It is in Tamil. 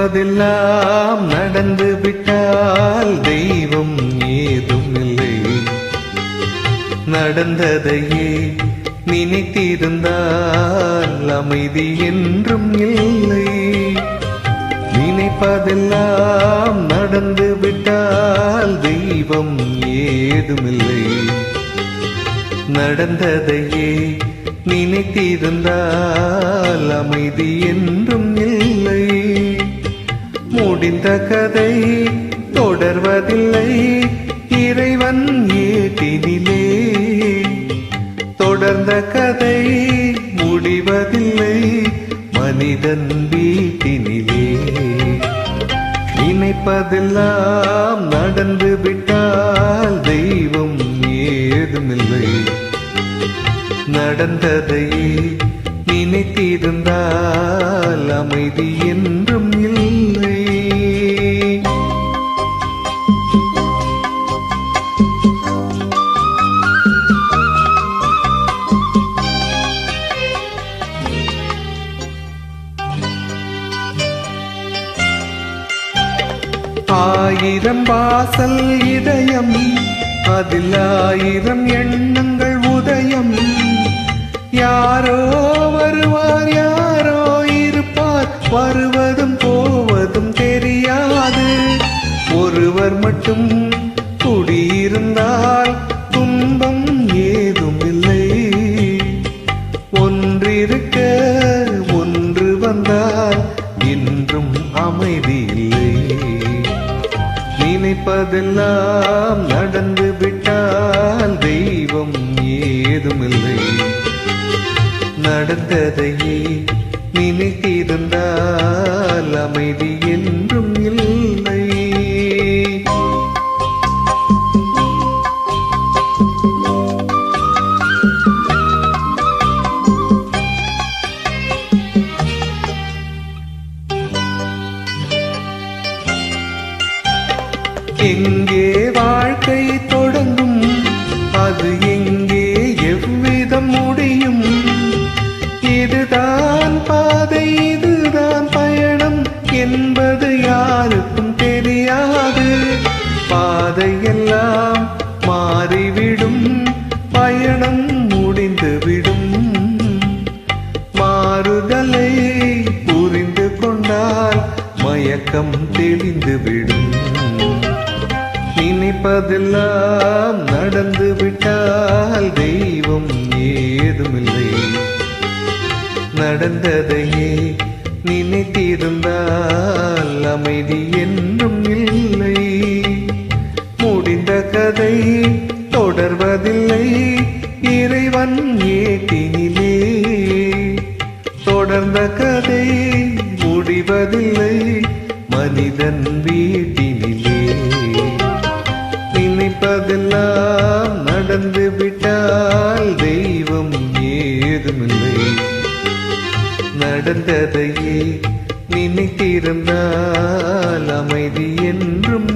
நினைப்பதெல்லாம் நடந்து விட்டால் தெய்வம் ஏதும் இல்லை. நடந்ததையே நினைத்திருந்தால் அமைதி என்றும் இல்லை. நினைப்பதெல்லாம் நடந்து விட்டால் தெய்வம் ஏதுமில்லை. நடந்ததையே நினைத்திருந்தால் அமைதி என்றும் இல்லை. முடிந்த கதை தொடர்வதில்லை இறைவன் ஏட்டினிலே. தொடர்ந்த கதை முடிவதில்லை மனிதன் வீட்டினிலே. நினைப்பதெல்லாம் நடந்து விட்டால் தெய்வம் ஏதுமில்லை. நடந்ததையே நினைத்திருந்தால் அமைதி என்றும் இல்லை. ஆயிரம் வாசல் இதயம், அதில் ஆயிரம் எண்ணங்கள் உதயம். யாரோ வருவார், யாரோ இருப்பார், வருவதும் போவதும் தெரியாது. ஒருவர் மட்டும் குடியிருந்தால் துன்பம் ஏதும் இல்லை. ஒன்றிருக்க ஒன்று வந்தால் இன்றும் அமைதி இல்லை. நினைப்பதெல்லாம் நடந்து விட்டால் தெய்வம் ஏதுமில்லை. நடந்ததையே நினைத்திருந்தால் அமைதி என்றும் இல்லை. எங்கே வாழ்க்கை தொடங்கும், அது எங்கே எவ்விதம் முடியும்? இதுதான் பாதை, இதுதான் பயணம் என்பது யாருக்கும் தெரியாது. பாதையெல்லாம் மாறிவிடும், பயணம் முடிந்துவிடும். மாறுதலை புரிந்து கொண்டால் மயக்கம் தெளிந்துவிடும். நினைப்பதெல்லாம் நடந்து விட்டால் தெய்வம் ஏதுமில்லை. நடந்ததையே நினைத்திருந்தால் அமைதி என்றும் இல்லை. முடிந்த கதை தொடர்வதில்லை இறைவன் ஏட்டினிலே. தொடர்ந்த கதை முடிவதில்லை மனிதன் வீட்டினிலே. நினைப்பதெல்லாம் நடந்து விட்டால் தெய்வம் ஏதுமில்லை. நடந்ததையே நினைத்திருந்தால் அமைதி என்றும்